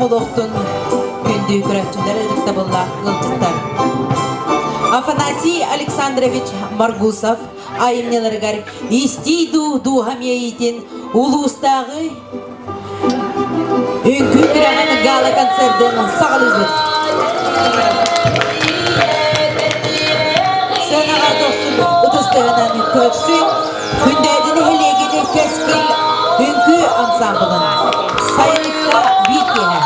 Мулохтун күндүү күрәччеләр ырыкта булла кылчыктар. Афанасий Александрович Маргусов айымнеларгар истиду духамейтин улустагы үңкү тираган гала концертын сагалыбыт. Сенага достун утыстыгынан көпсүн күндәдин хелегини кескил үңкү ансамблын сайыныкта битене.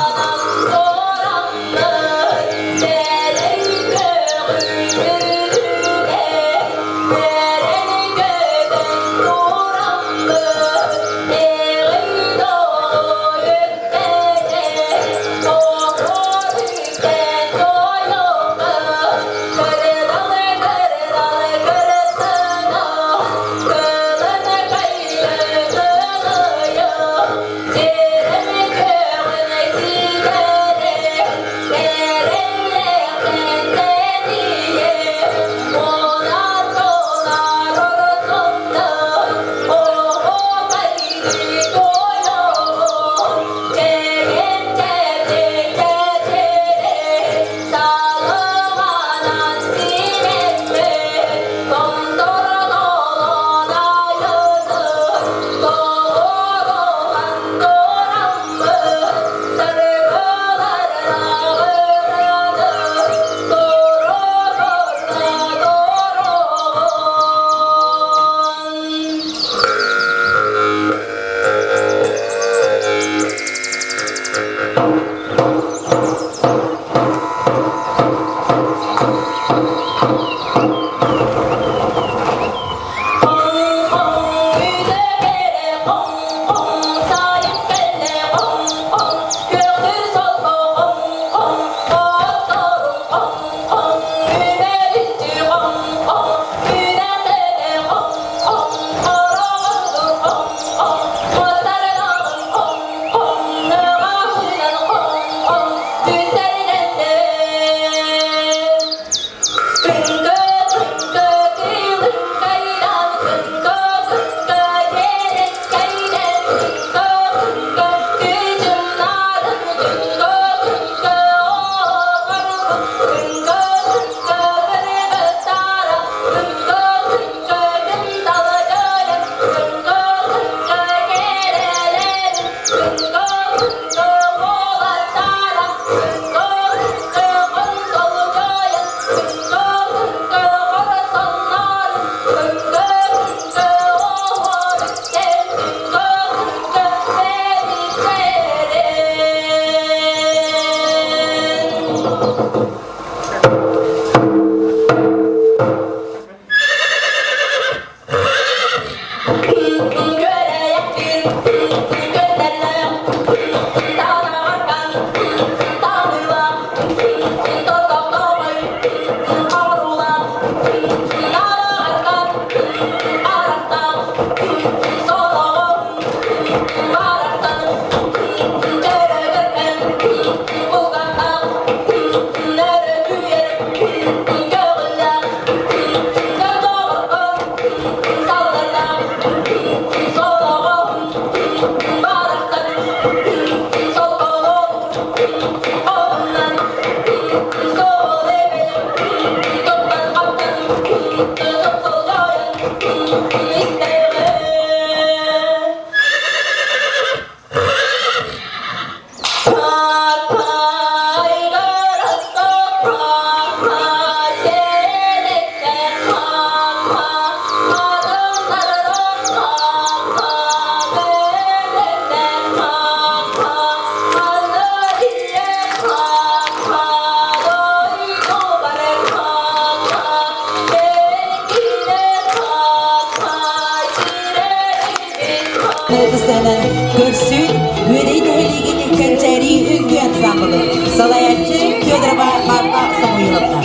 Görsün, yüreğin heligini kençeri üngü ensamblı. Salayatçı Fyodorova Marfa Samoylovna.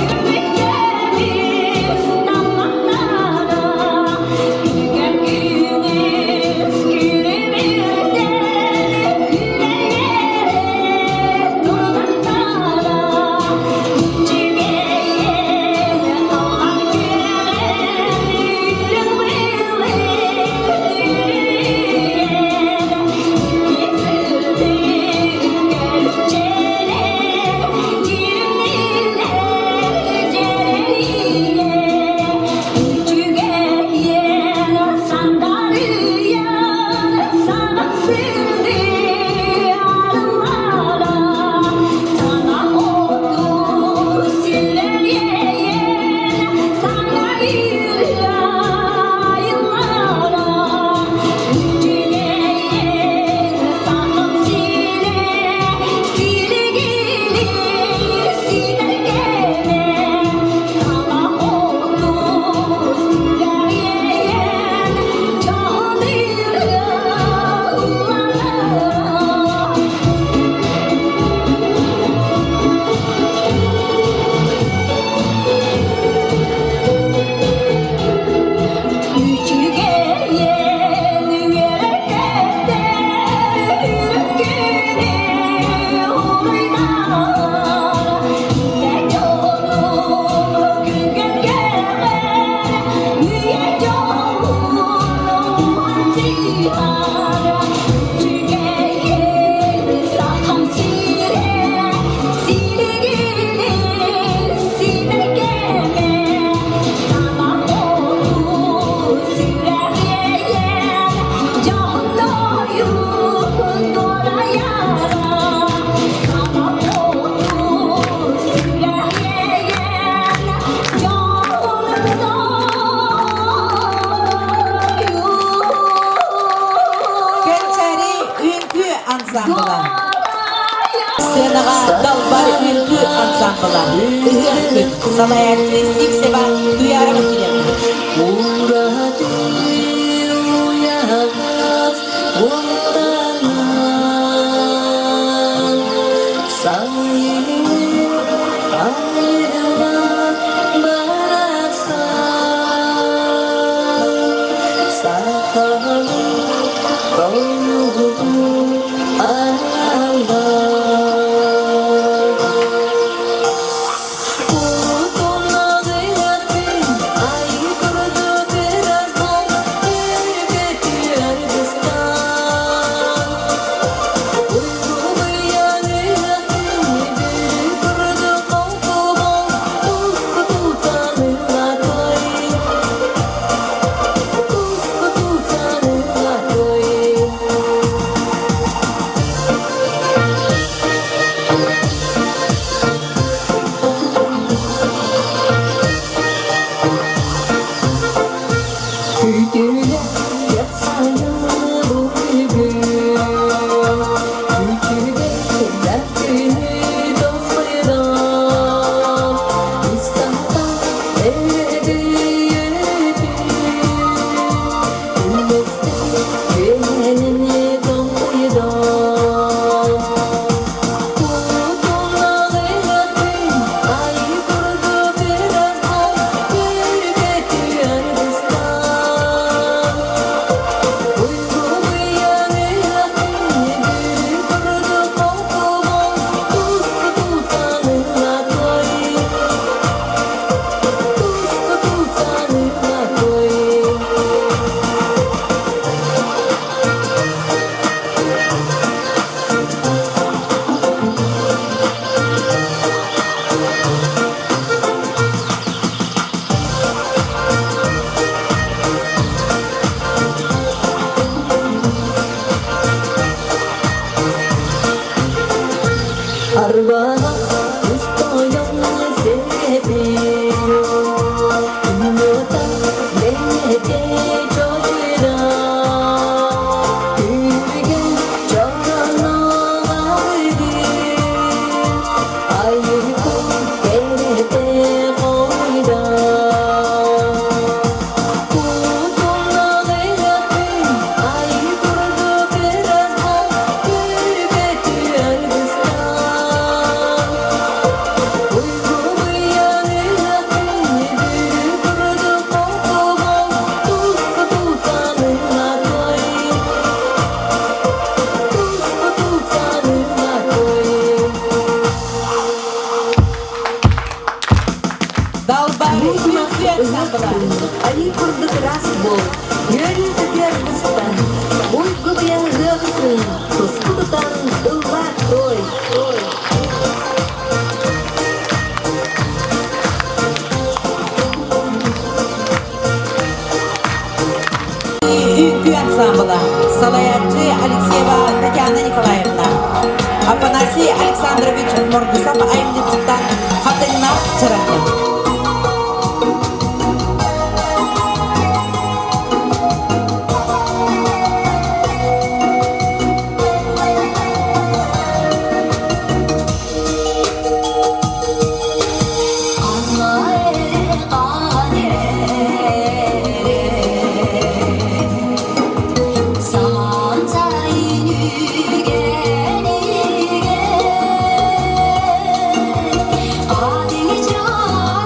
sambalar. Kırgın, salayaklı, sikseba, duyara basıyorum. Arvana ustoyan sebebi Umota bende çocuğuna Ülge canına vardı Ayrıkı geride koyda Kutuna gayretin ay kurdu biraz o Gülbeti elbistan Dalbari, büyük sambalar. Ali kurduk rasbol, yürü teker kıstan, uygu biyan rıhtın, kuskututan ılvar toy. Ünlü sambalar. Salayaklı, Alexeyeva, Tatyana Nikolaevna. Afanasий Alexandrovich Morgusov ayımlıktan Hatayına çıraktı. Adını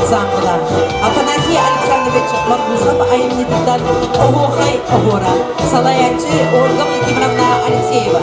ансамбла. Афанасий Александрович Маргусов айымнитыктан Охохай Охора. Салаячы Ольга Владимировна Алексеева.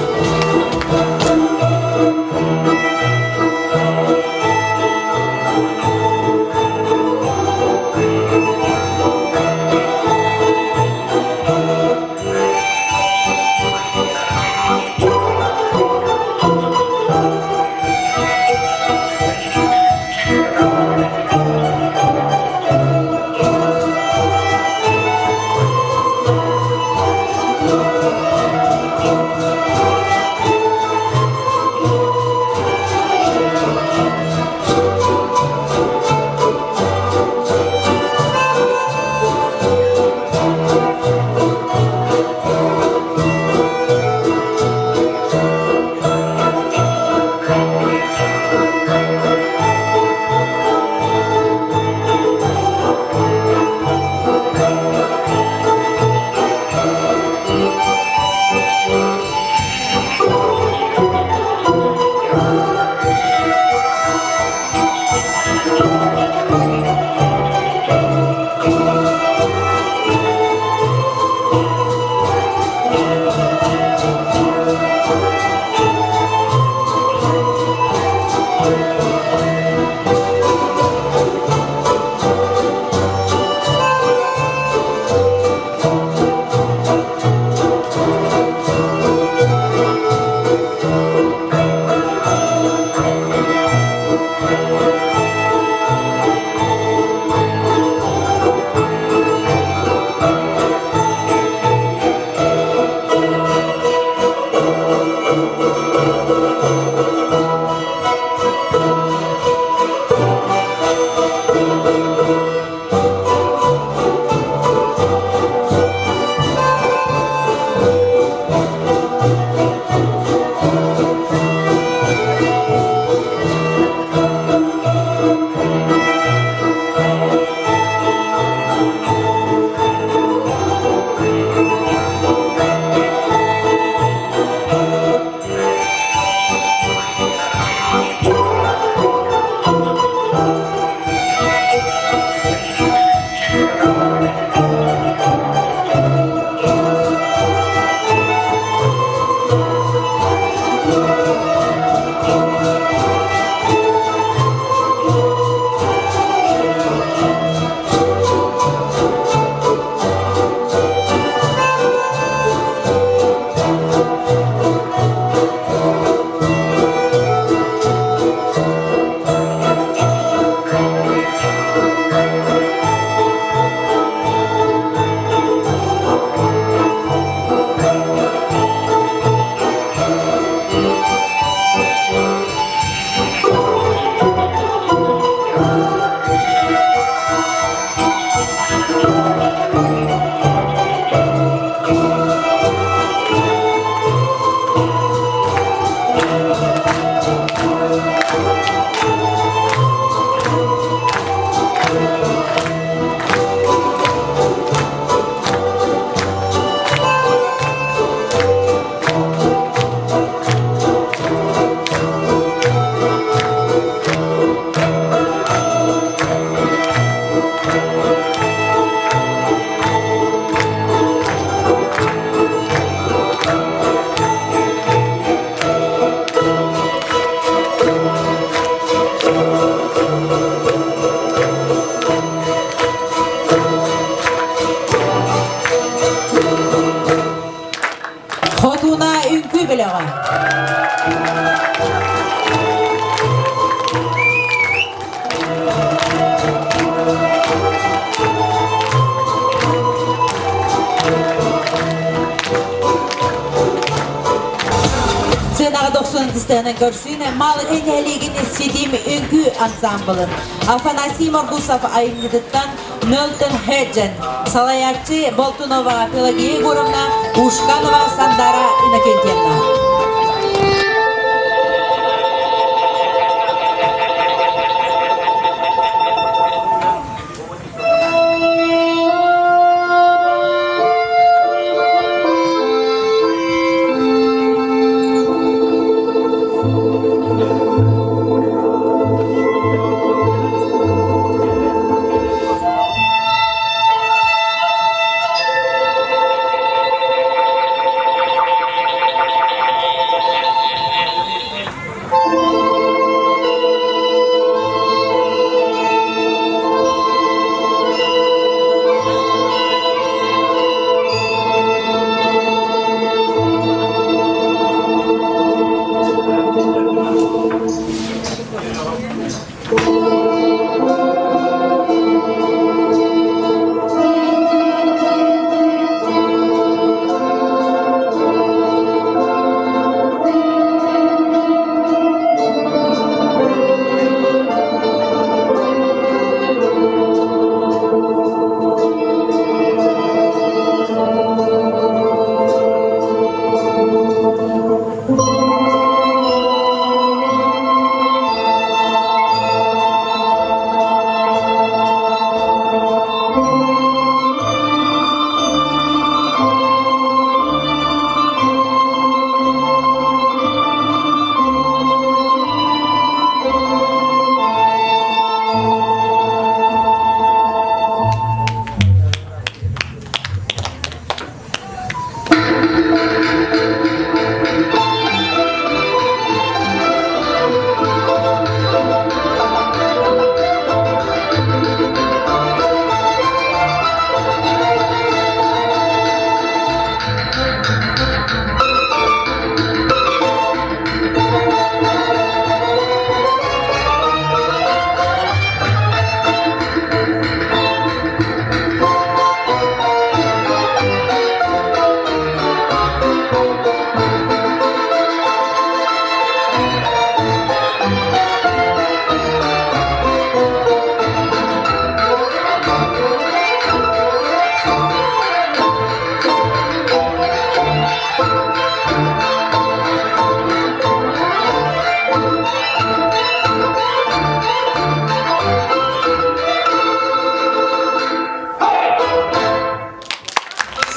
Артистlerinin görsüğüne Malığın Heligini Sidim Üngü Ansambılın Afanasий Morgusov ayımlıdıktan Nöltön Hedgen Salayakçı Boltunova Pelagiya Gurovna Ушканова Сандара Иннокентьевна.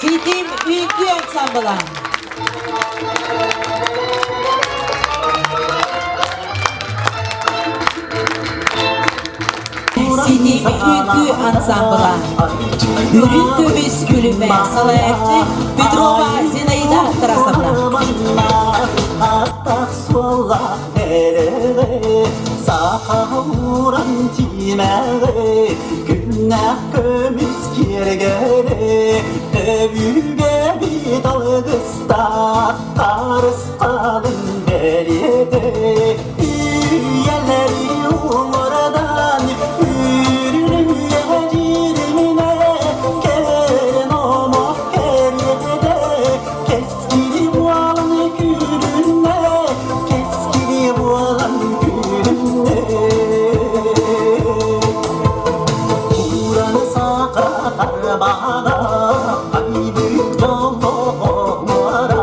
Sidim Ülkü Ensemble'a. Sidim Ülkü Ensemble'a. Gürül Töbüs Gülüme Salayakçı Петрова Зинаида Тарасовна. Аттақ сола әріғі Сақауыран тимәғі Күннәқ көміз кергері Өбіге бит алғыста Қарысталын бәреді Үйелері оңырдан Үріліе жеріне Керін омақ кереді Кескілі болын күріне Keskili olan günümde Uğranı sakar bana Ay büyük yollara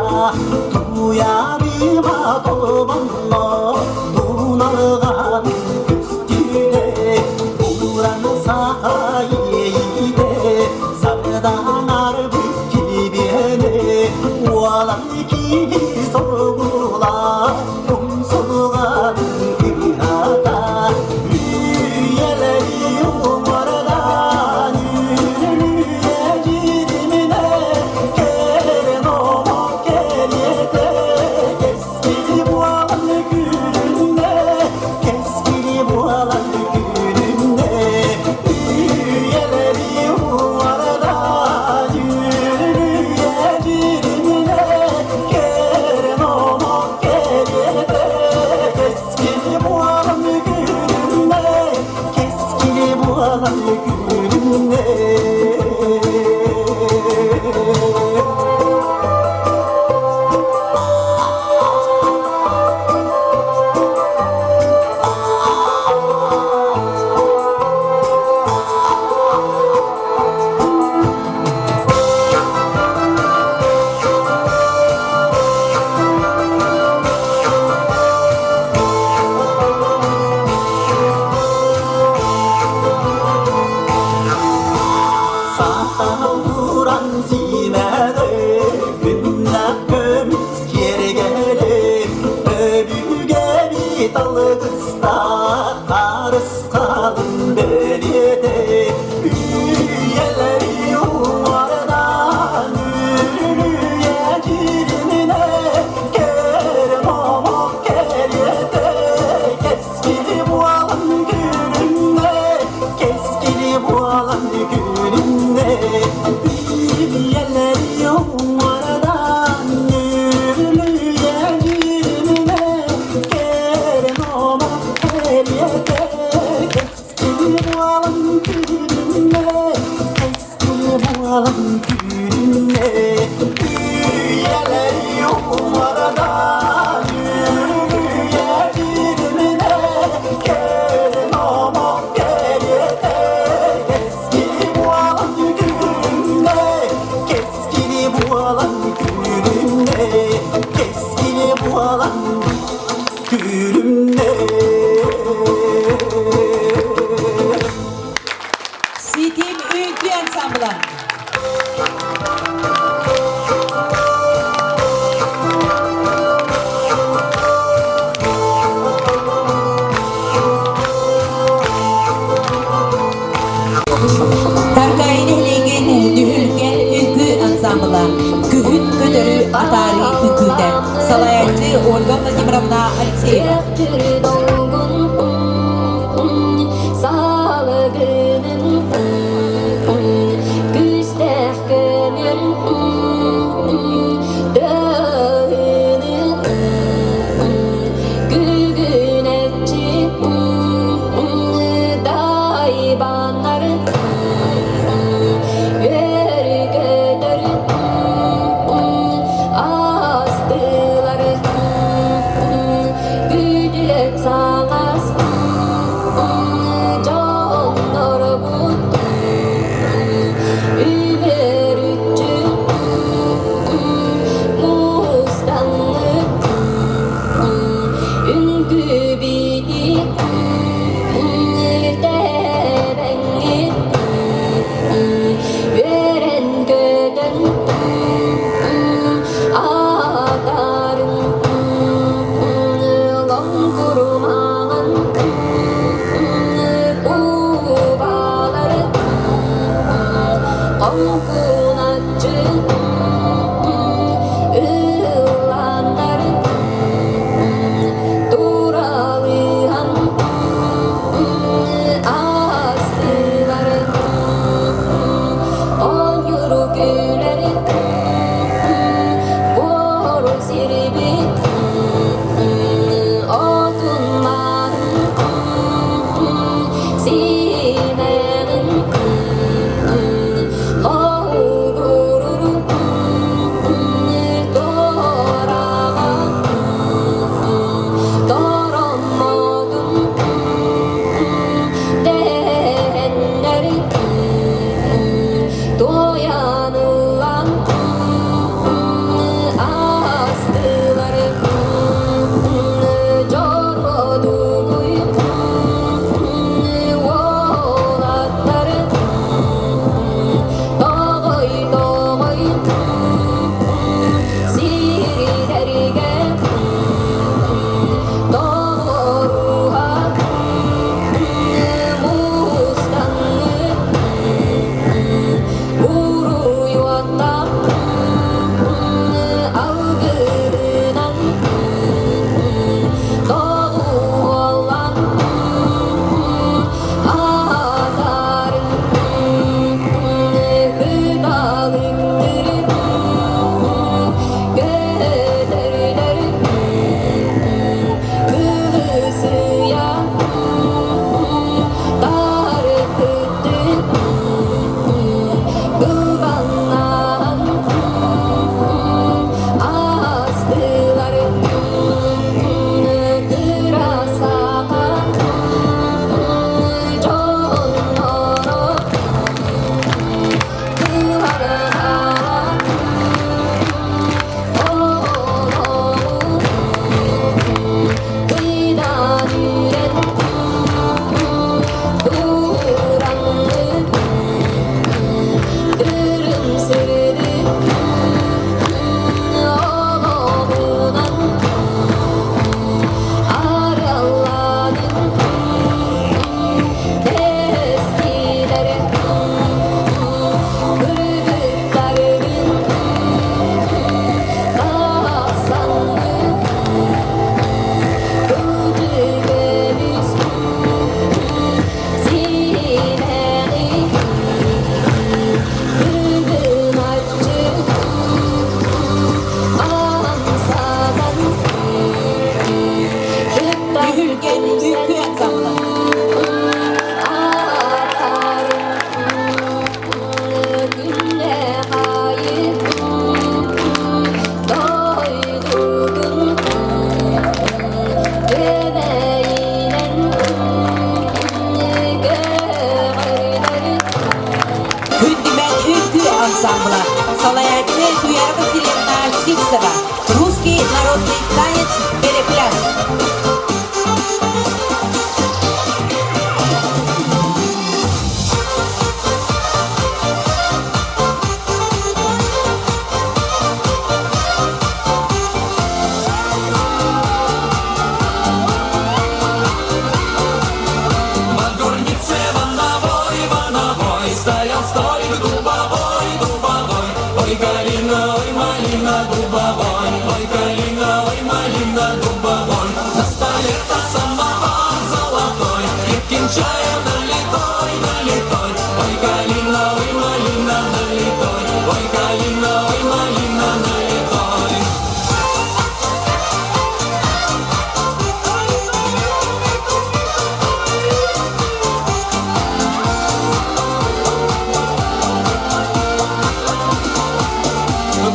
Ой, калина, ой, малина, дубовой. Ой, калина, ой, малина, дубовой. На столе та самовар золотой, крепким чаем налитой, налитой. Ой, калина, ой, малина, налитой. Ой, калина, ой, малина, налитой.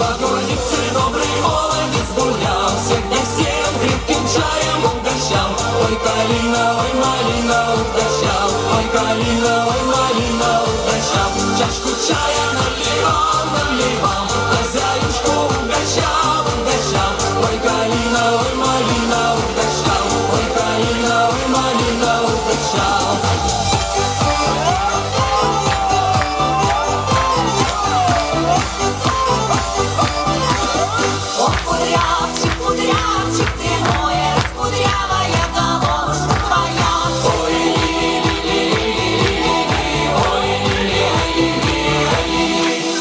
Богородицы добрый молодец гулял, всех да всем крепким чаем угощал. Ой, калина, ой, малина, угощал. Ой, калина, ой, малина, угощал. Чашку чая наливал, наливал, хозяюшку угощал, угощал. Ой, калина, ой, малина, угощал. Ой, калина, ой, малина, угощал. О, кудрявчик, кудрявчик, ты мой, раскудрявая головушка твоя. Ой,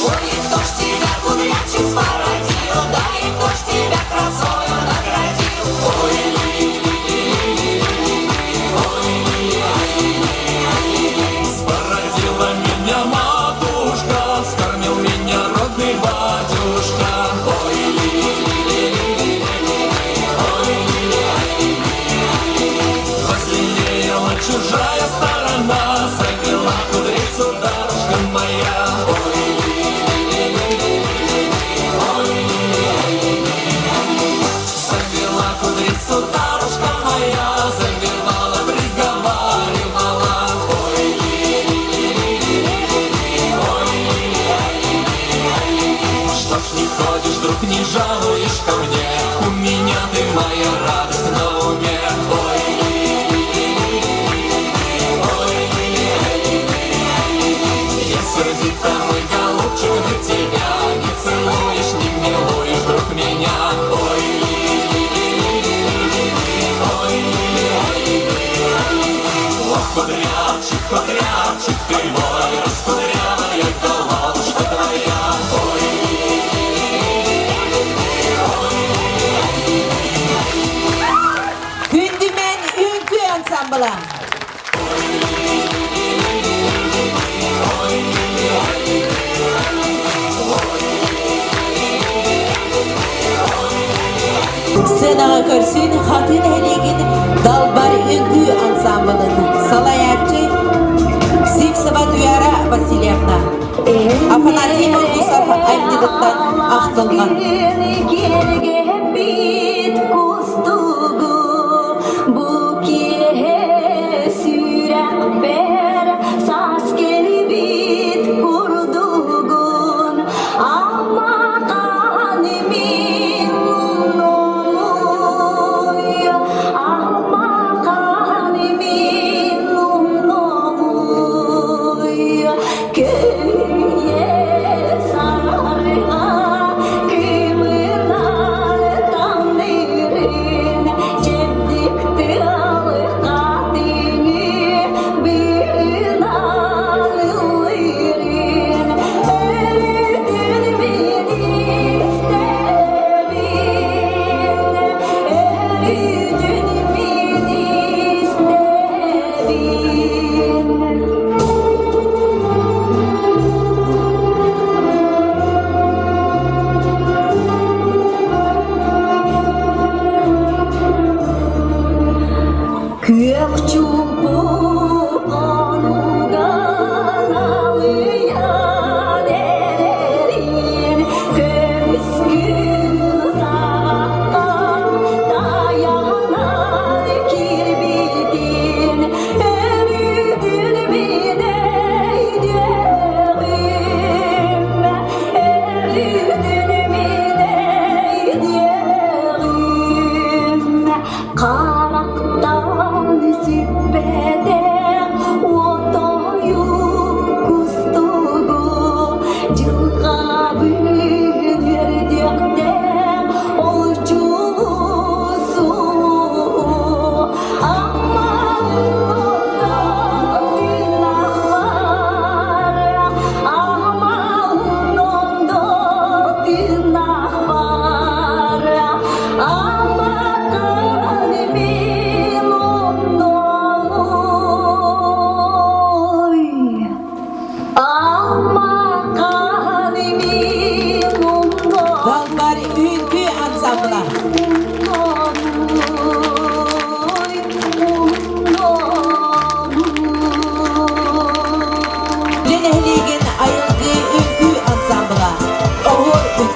Ой, и кто ж тебя, кудрявчик, спородил, да и кто ж тебя красою наградил. спородила меня матушка, скормил меня родный батюшка. Ой, возлелеяла чужая сторона, завела кудрицу дарушка моя. Завела кудрицу дарушка моя, завивала, приговаривала. Что ж не ходишь, друг, не жалуешь ко мне? У меня ты моя радость на уме. Ой, я сердита, мой голубчик, на тебя. Не целуешь, не милуешь, друг, меня. Ой, ох, кудрявчик, кудрявчик, ты мой, раскудрявая головушка твоя. Gündümen Ünkü Ansamblı. Scenaga körsün Hatın Helegin Dalbar Ünkü Ansamblı'nın Salayatçı Sivsова Duyara Vasilyevna Афанасимов Мусаф Айнидыктан ақтылған. Köye sarığa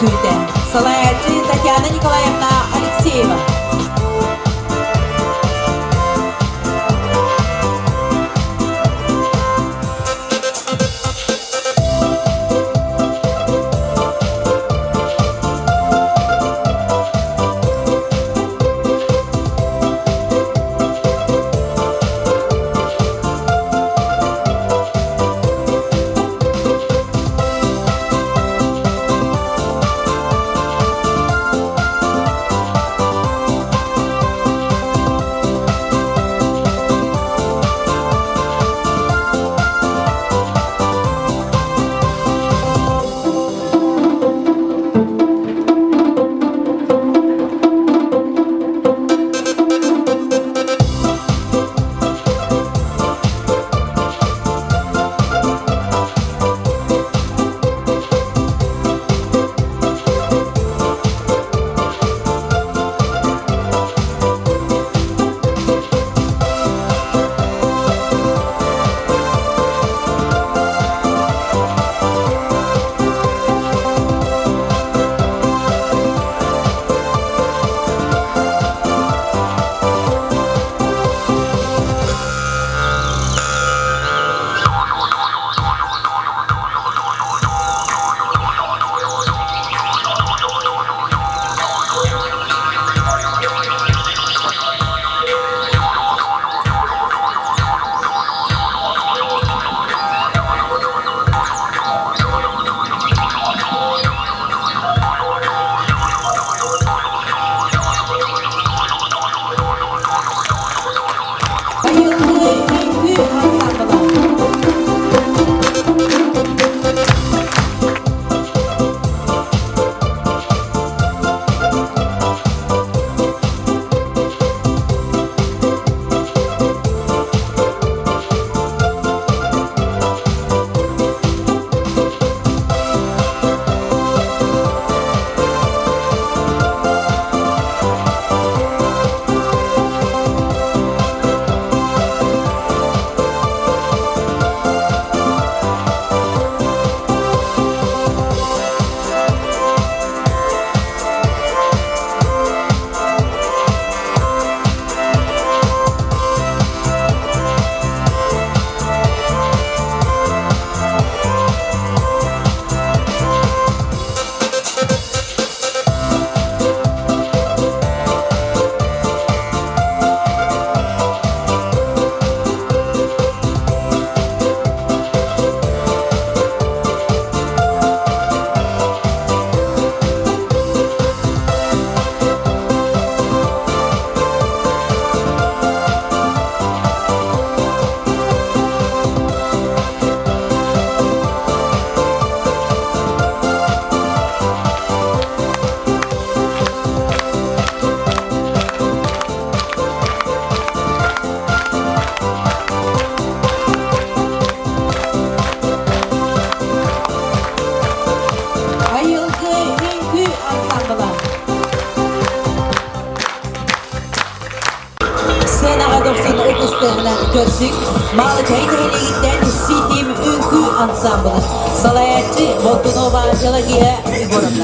kuyda. Salayatchi Tatyana Nikolayevna Alexeyeva. Körsük, Malachay'da Helegit'ten Sitim Ünkü Ansamblı, Salayatçı Volkanova Jalagiya Igoromna.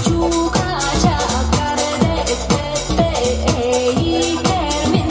Chuka chakar de te, iker min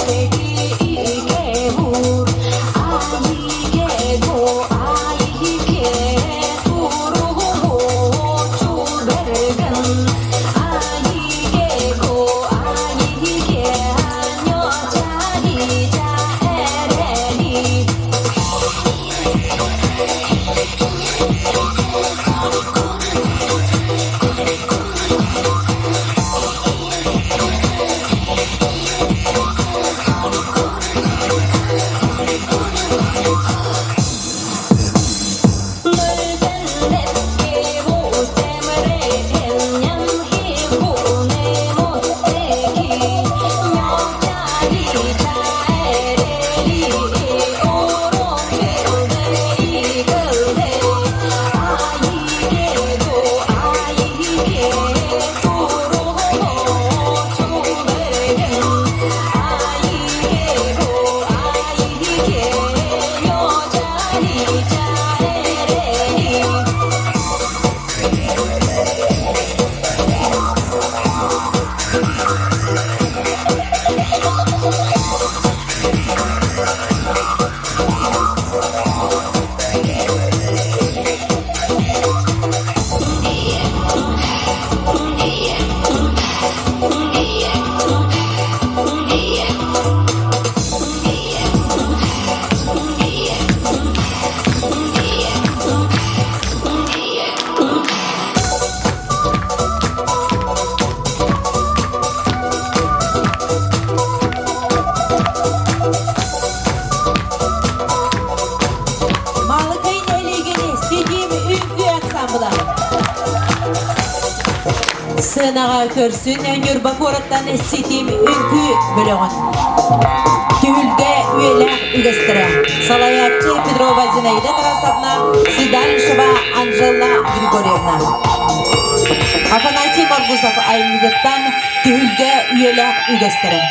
sığınağa körsün, önür bakorottан эсситим үңкү бөлөгөн. Түйүлдө үелер үгестире. Салаятчы Петрова Зинаида Тарасовна, Сидальшева Анжела Григорьевна. Афанасий Маргусов Аймузеттан түйүлдө үелер үгестире.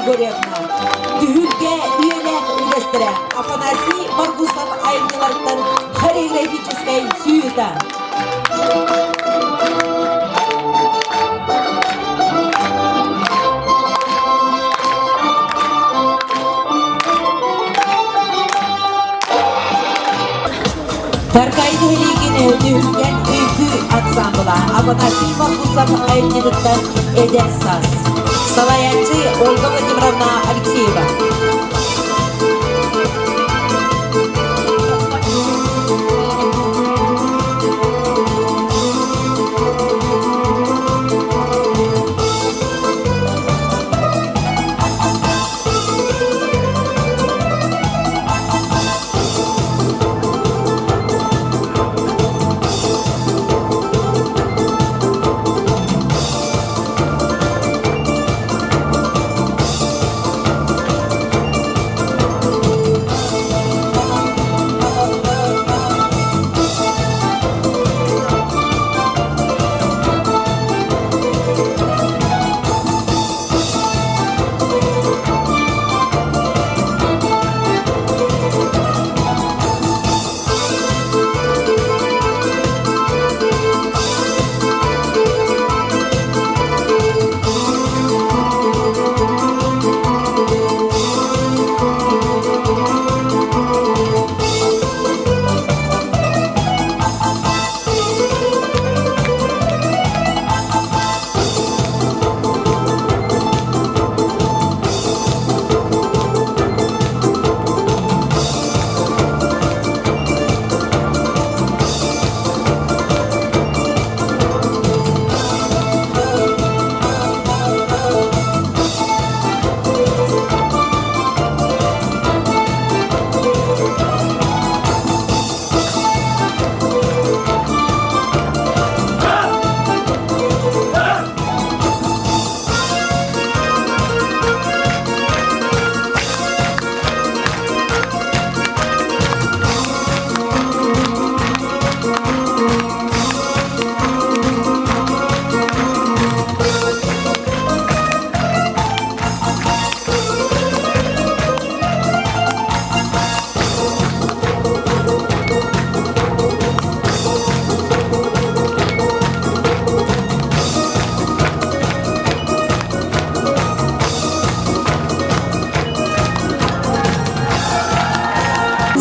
Григорьевна, Dühülge üyeler üyestere Афанасий Маргусов айнылардан хореографической сюита. Таркайды хелигini Dühülgen öykü ансамбла Афанасий Маргусов айнылардан Эдер Сас. Салаянчы Ольга Владимировна Алексеева.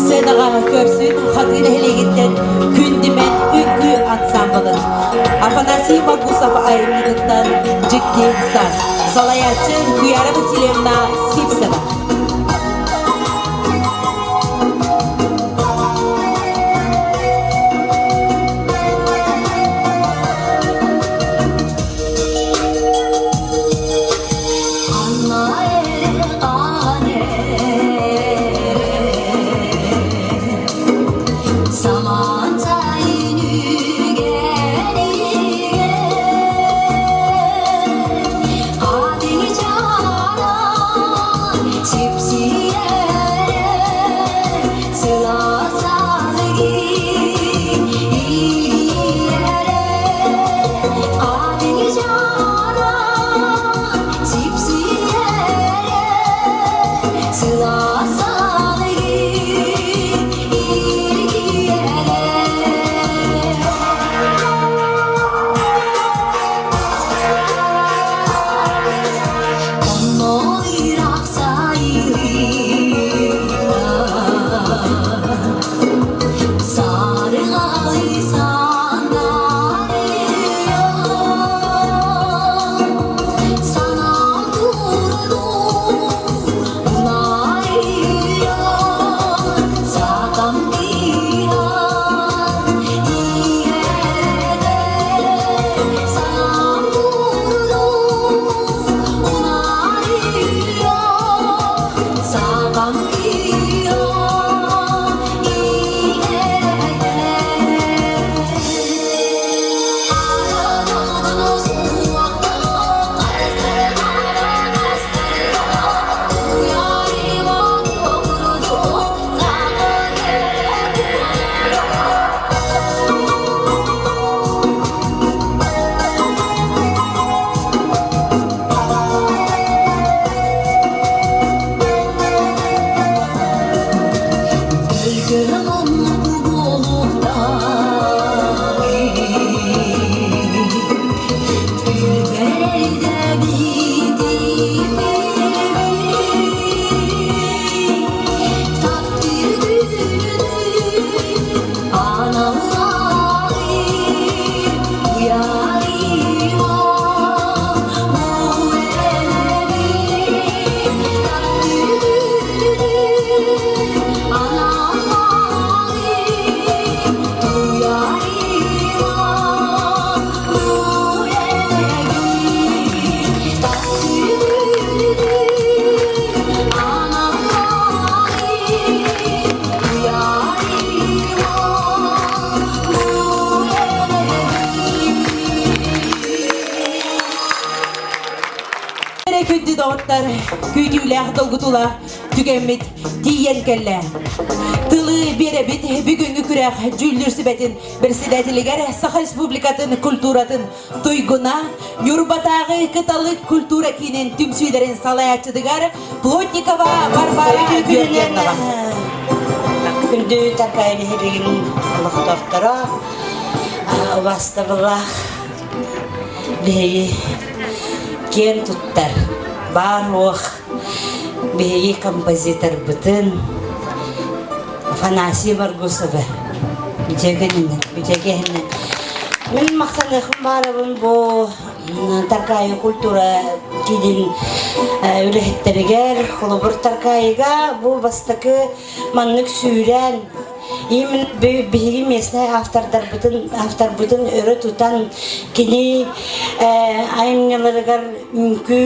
Sedağa körsün hatırı helegitten Kündimen Ünkü ansambılın Афанасий Маргусов айнылардан Ciddi Saz. Salayaçı Güyara Vasilyevna Sipseva. 집 Kündü doğutlar, küydüler dolgutular, tükenmit, diyen kelle. Tılı birebit, bugünkü kürek, cüllürsübetin, bersidetiliger, Saha Respublikatın kulturatın, tuyguna, Yurubatağı kıtalık kultura kinin tüm süylerin salayatçıdıgar, Plotnikova, Barbara Gürgenova. Күндү такайны хебеген лохтоктора бастыбыла беги кен туттар бар ох беги композитор бытын Афанасий Маргусова бижегенин мен мактаныхым барыбын бу таркай культура кидин үлехеттеригер холобур таркайга бу бастакы маннык сүйрен имин биги местный автор бутын өрө тутан кини айымняларыгар үнкү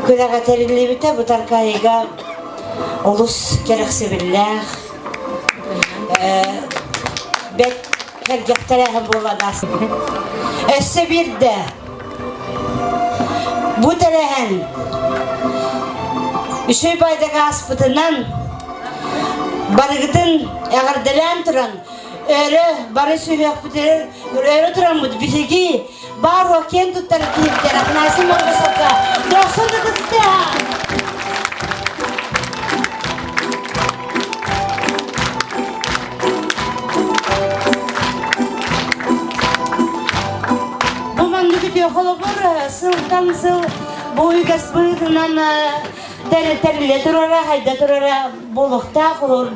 күрага терилибите бу таркайга олус керексебиллах бет хергехтерехен буладас өссө бирде бу терехен үшөй байдага аспытынан барыгытын эгерделен туран өрө бары сүйөк бүтөр өрө туран бут бизеги бар окен туттар кийиптер Афанасий Маргусовка досунду кызда холобур сылтан сыл бойгас быйдынан териле турара хайда турара болохта холор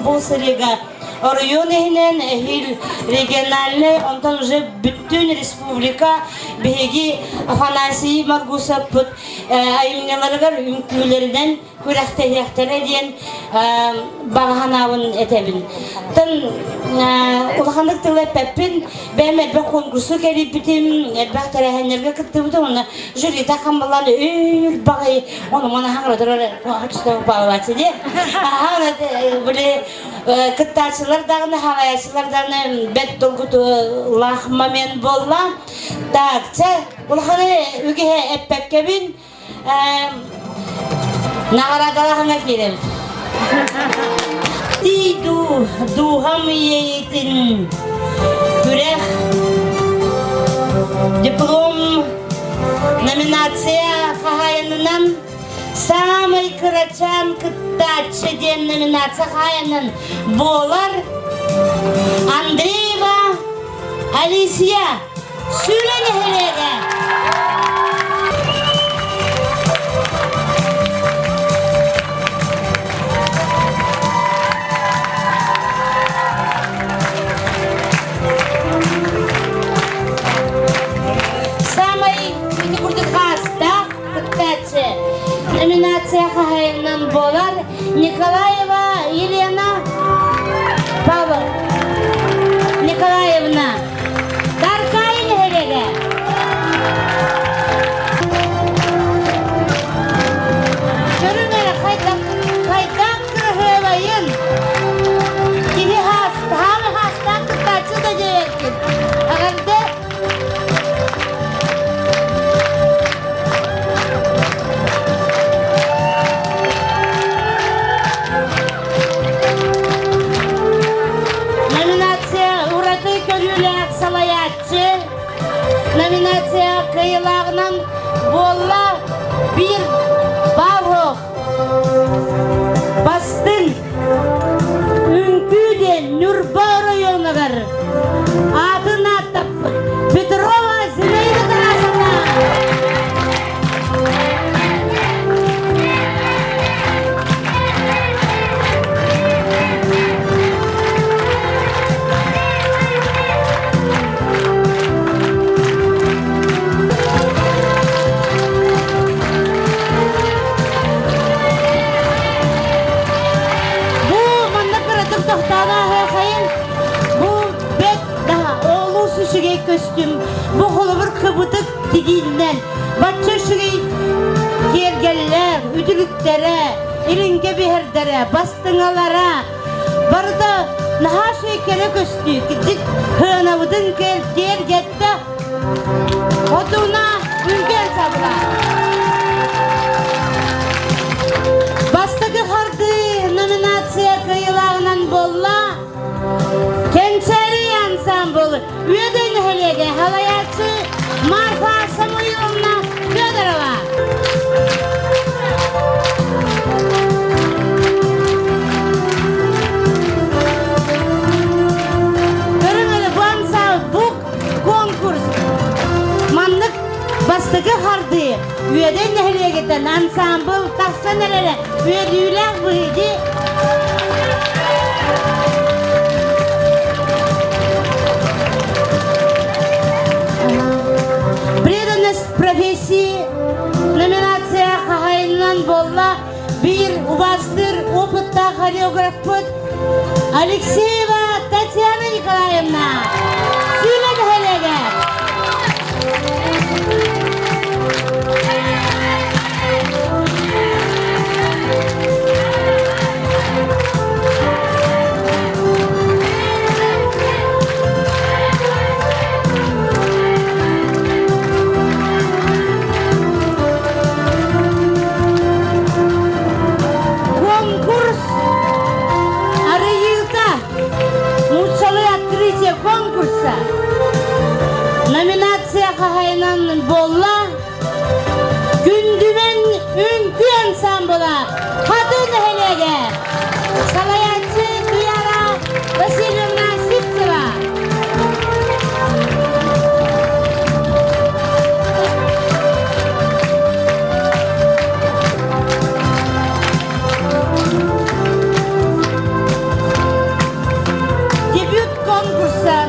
бул сырега район эхинен эхил региональный онтон уже бүттүн республика беги Афанасий Маргусов пут айымняларыгар үмкүлөрүнөн күрәхтәһәхтәре диен баганабын этебин тын улахандык тылы пеппин бәмәт бә конкурсы келип битим бәк тәрәһәннәргә киттебез оны жюри такам баланы өл багы оны мана хаңратыр ачты баласы ди аны биле кыттачылар дагы хаваячылар дагы бет толгуту лахмамен болла так че улаханы үге эппеккебин Наградаларына келем. Диду духам ейтин күрек диплом номинация хаяынынан самый кырачан кыттачы ден номинация хаяынын болар Андреева Алисия Сүленехелеге. Номинация хаяынын болар Николаева Елена Павловна Николаевна Таркайын хереге. Көріңер қайтақ кіргевайын кені хастан кітачы да жеверкен ағарды номинация кыйлагынан болла бир барох бастын kostüm, bu holubur kıbıtık diginden, batça şurayı gergeller, üdülüklere, ilinge biherdere, bastınalara, barda naha şekere kostü, gidip hınavudun ger gette, oduna ülgen sabla. Bastıgı hardı nominatsiya kıyılağından bolla, Kençeri ansambl, üyeden helege halayatçı Marfa Samuyoğlu'na Fedorova. Görünmeli bu ansambl, bu konkurs. Manlık bastıgı hardı, üyeden helegeden ansambl, taksa nelere, üyedüyle buydu. Преданность профессии, номинация Хахайнан Болла, bir убастыр, опытта хореограф пыт, Алексеева Татьяна Николаевна. Сюлен хелеге. Конкурса номинация Хахайнан Болла Gündümen Ünkü Ansambla Kadın Helege Salayatçı Duyara Vasilyevna Sipseva.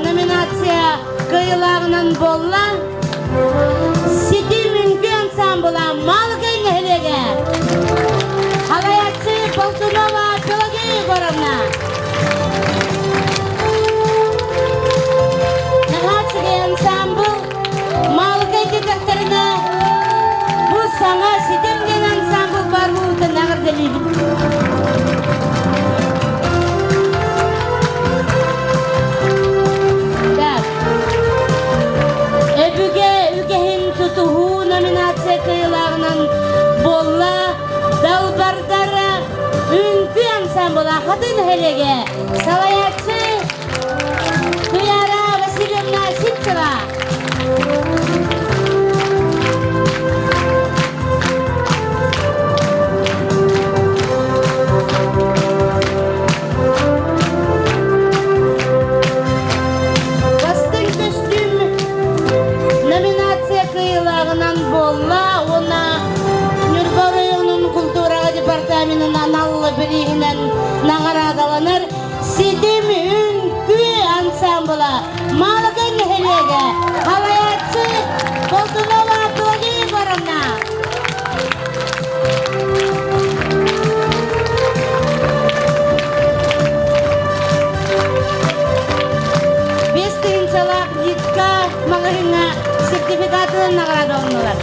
Номинация Kıyılağının Bolla Sidi Münkü Ansambla Malgın Helege Halayatçı Boltunova Pelageyi Gorovna. Nahaçıge Ansambl Malgın dedeklerine bu sana Sidimgen Ansambl var bu da nağır deliyim. Tutuhu nominasiya kıyılağının Bolla Dalbardara Ünkü Ansambla Kadın Helege Salayatçı Duyara Vasilyevna Sipseva. Bolla ona Nurgorayonun Kultura Departamентinin analı birliğinden nağaradalanır. Sidim Ünkü Ansambla Malgın Helege Halayatçı Boltunova Pelageyi Gorovna. Bestinchalak Yitka Malgın'a sertifikatını nağaradalanırlar.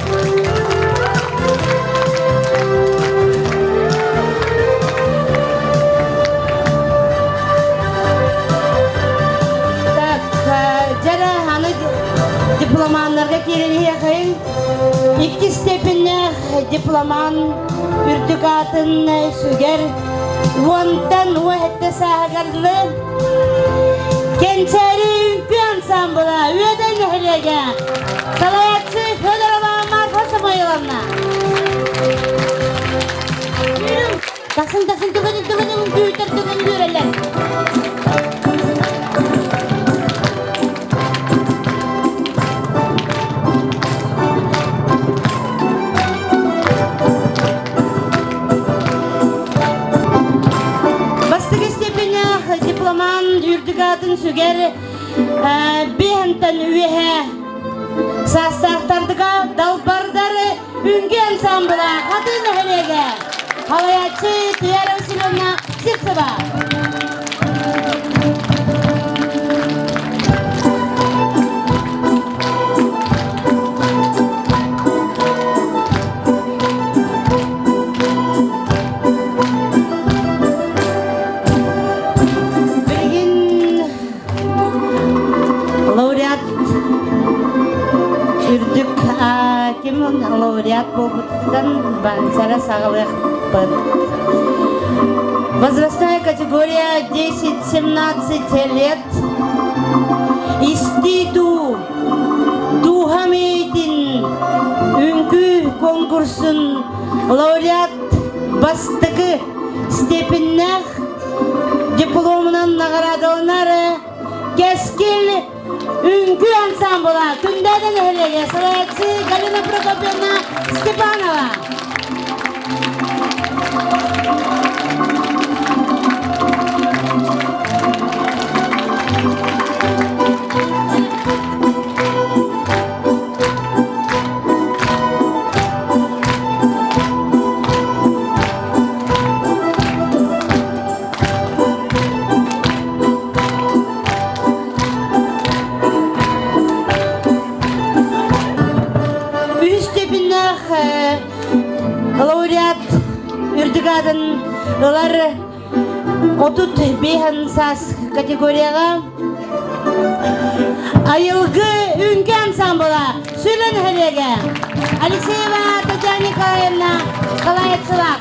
Diplomanlarga kelini yakayın. 2 stepinne diploman ürtükatın süger. Ondan vahette sahagarlı. Kençeri Ünkü Ansambla üyeden helege. Salayatçı Fedorova Marfa Samuyoğlu'na. Taksim tükenin büyütür tükenin göreler. Diploman ürtükatın süger bihantan üyehe sastaqtardıga dalbardары Ünkü Ansambla Kadın Helege Halayatçı Duyara Vasilyevna Sipseva. болбутудан зара сағылық бұд. Возрастная категория 10-17 лет. Истиду Тухамейтин үңкі конкурсын лауреат бастығы степеннәх дипломынан наградаланары кескел үңкі ансамбыла күндәден әлеге сылаятсы Галина Прокопьевна Степанова. Лауреат үрдігадын олар 35 сас категорияға айылғы үнкі ансамбыла сөйлен әлеге Алексеева Татьяна Николаевна қалайетсылақ.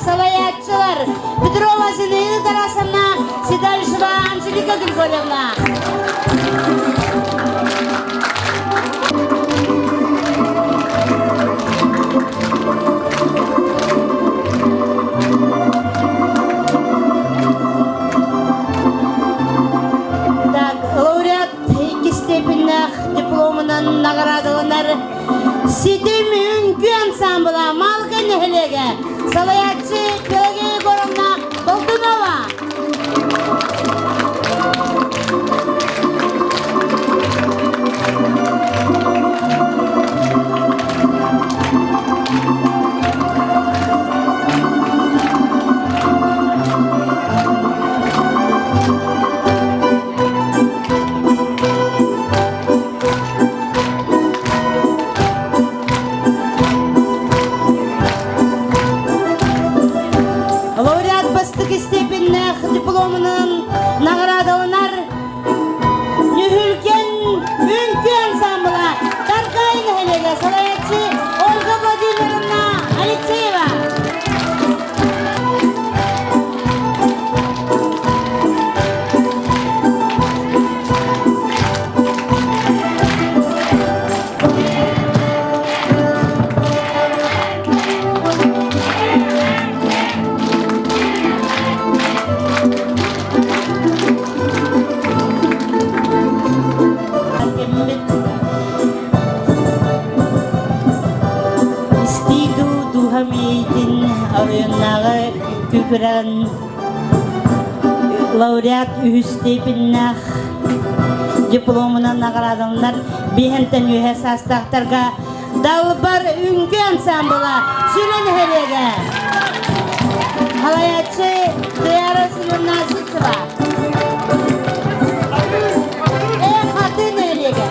Салаятчылар Петрова Зинаида Тарасовна, Седальшева Анжелика Григорьевна. Так, лауреат 2 степеннах дипломынан наградаланар Сидим үңкі ансамбыла малға нәхілеге Салаятчы Пелагея Егоровна Болдунова. Дипломының наградаланар Нүхілген үңкі ансамбыла Таркайын әлеге салаятчы Ольга Владимировна Алексеева. Арыйыннағы күкірін лауреат 3 степеннах дипломынан наградаланар бейхентен үйе састақтарға Далбар үңкі ансамбыла сөйлен әлеге Халаятчы Дияра Силина Сычева. Қатын әлеге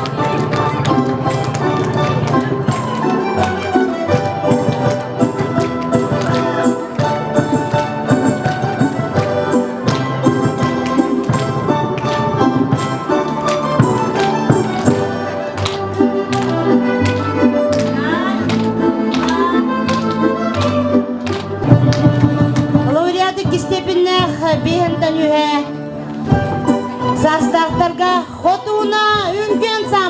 степеннах бейхен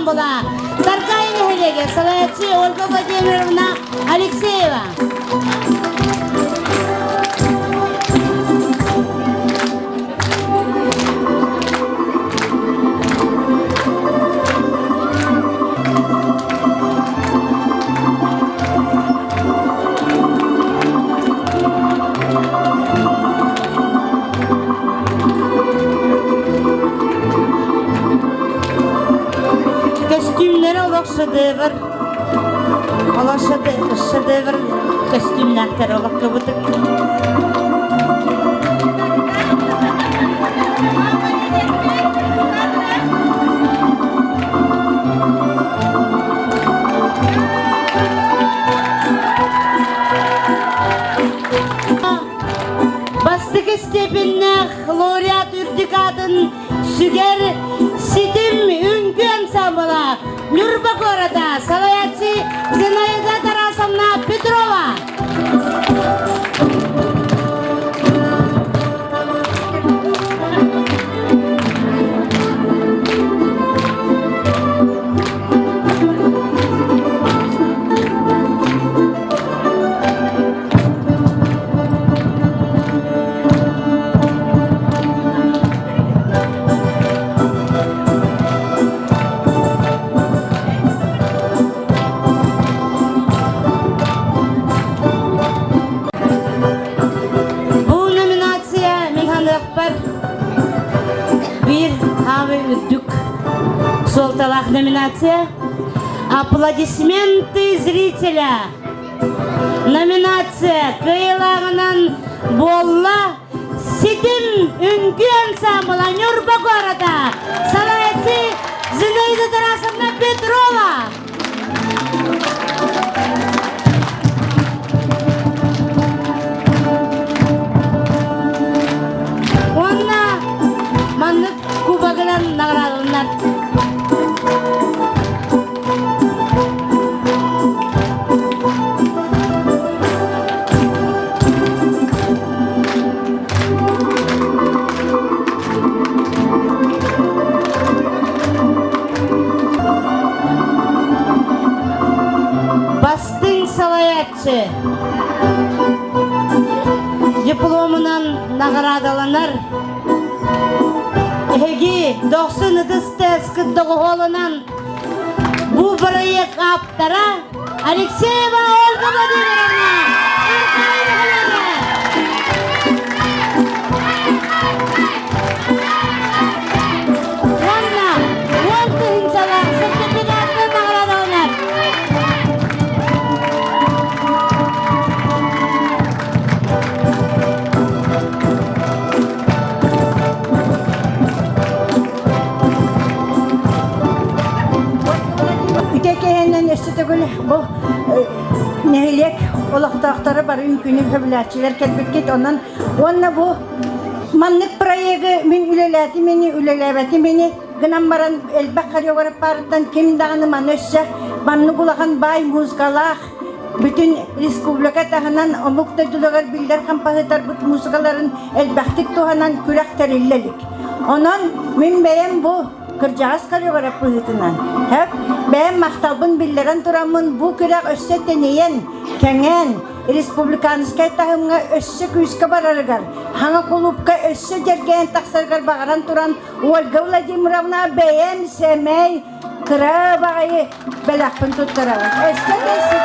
ансамбля Таркаева Хелеге, салаятчы Ольга Владимировна Алексеева. Костюмлері олақ шедевр. Олақ шедевр костюмнақтар олақ көбітік. Бастығы степеннәқ лауреат үрдікадын сүгер сидім үңгі ансамбыла Нюрбагорода салаятчы Зинаида Тарасовна Петрова. Bir hava üddük солталах номинация. Аплодисменты зрителя. Номинация кыйлагынан болла Сидим үңгі ансамбля Нюрбагорода салаятчы Зинаида Тарасовна Петрова. Маннык кубагынан наградалар. Бастың салаятчы дипломынан наградаланар. Эги 90 тескідігі олынан бұл проект аптара Алексеева Ольга Владимировна. Онна, онты иншалла сертификатты наградаланар. Үтекейінен өстетігіл бұл нәйлек олақтақтары бар үмкүні көбіләтчілер кәлбеккет. Онна бұл маннық проегі мен үлеләті мені, үлеләбәті мені гынан баран әлбәк қариоғарып барыттан кем дағаны ман өссе манны бұлаған бай музыкалақ bütün республика тағынан омуқта дүлігер білдер қампағытар бұт музыкаларын әлбәқтік туғанан күрәк тәрелелік. Онан мен бәйім бұл Кыржағыз қариоғарап бұғытынан. Бәйім мақталбын білдерін тұрамын бұл күрәк өссе тенейен, кәңен, республиканызкай тағымға өссе күйіске барарығар. Хаңа құлыпқа өссе жерген тақсарғар бағаран тұран Ольга Владимировна бәйім сәмей кыра бағайы бәләқпін тұттырағын. Өссе кәсі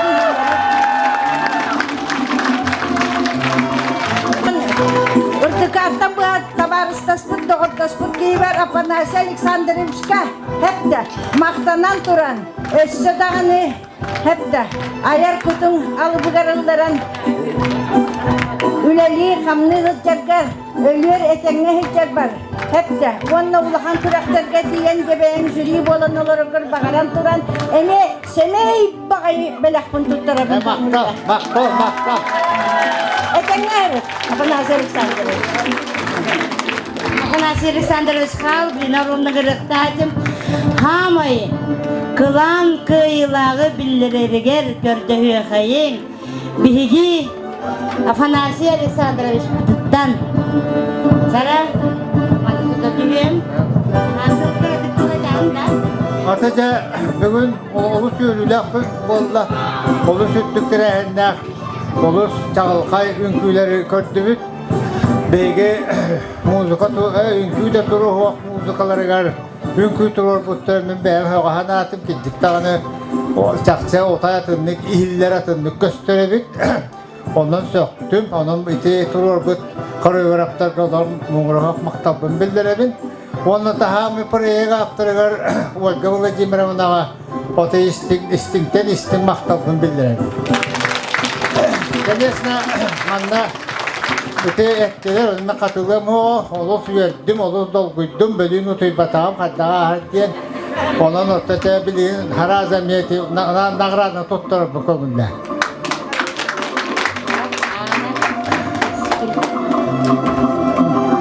Артам бұға табарыстаспын, доғыртаспын кейбір Апанасы Александровичка әпті мақтанан тұран, өсі дағыны әпті аяр күтің алы бұғарылдаран үләлі қамны ғыттарғар, өлер әтеңе хеджар бар әпті. Онна ұлыған тұрақтарға дейін кебейін жүрі болын оларығыр бағаран тұран, әне сәмей бағайы бәләқпін тұттырабын. Мақта. Әтеңер, Апанасы Александрович. Апанасы Александрович хал, бинарымны ғырықтатым. Хамай, кылан кыйлағы білдірерігер көрді өйқайын. Бігі Афанасий Александрович бұдыттан. Сара, маңызды түгем. Асыл көрдік қалайдағында. Ataca bugün olus yürüyle bolla olus üttükleri ender olus çağılkay ünküleri kördübüt bege muzika ünkü de duru hoq muzikaları gar ünkü turur butlarının ben hoğana atıp gittik tağını o çakça otay atınlık ihiller atınlık gösterebik ondan söktüm onun iti turur but koreograflar kadar muğrahak maktabın bildirebin onu daha mı paraya kaptırır Olga Vladimirovna o da istin maktabın bildirebin. Конечно, anda öte ettiler, önüme katıldım, olus verdim, olus dolguydum, bölüğün otuy batağım, hatta diyen onun ortaya bildiğin harazamiyeti, nağradını tutturur bu konuda.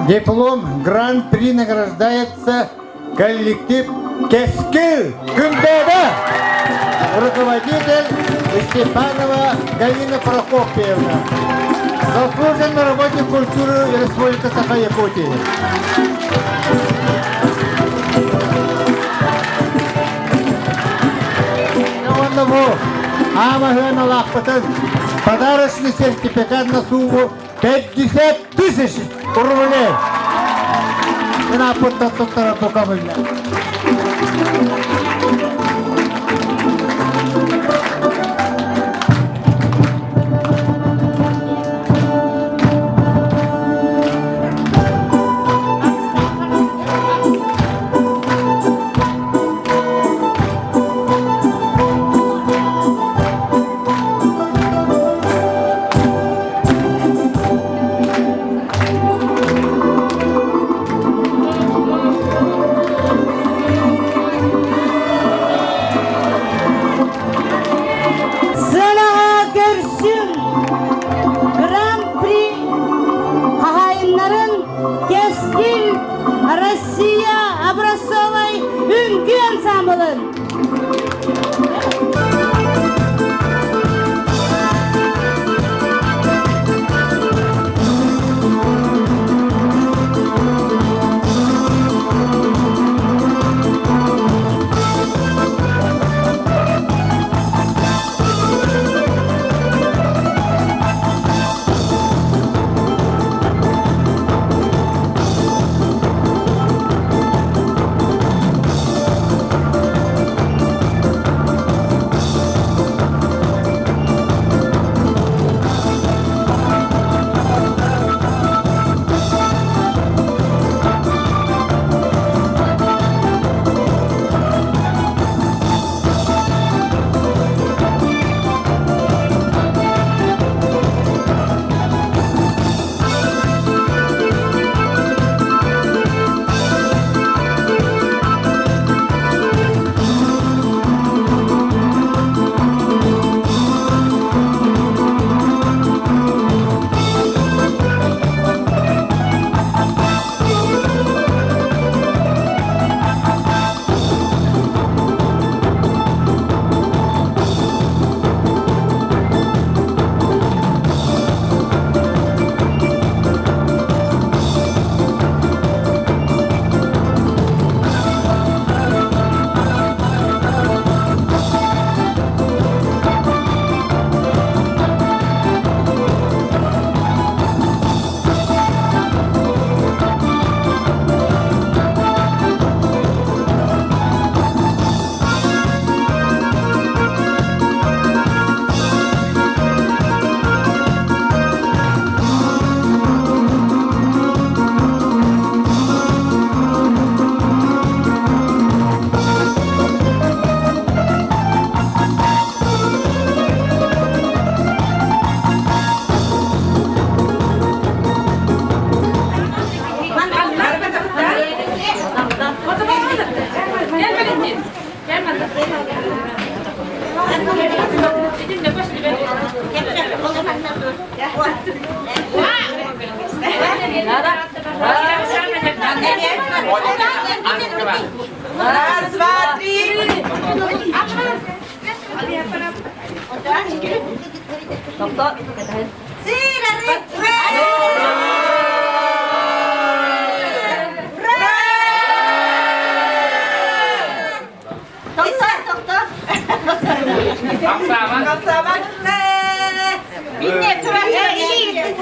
Диплом Гран-при награждается коллектив Кескил Гюндеда, руководитель Степанова Галина Прокопьевна, заслуженный работник культуры Республики Саха-Якутия. Амагана Лахпатан подарочный сертификат на сумму 50 тысяч рублей. На подтотора покамыля. Раз, два, три. Kapsamak. Minne tura. İyi.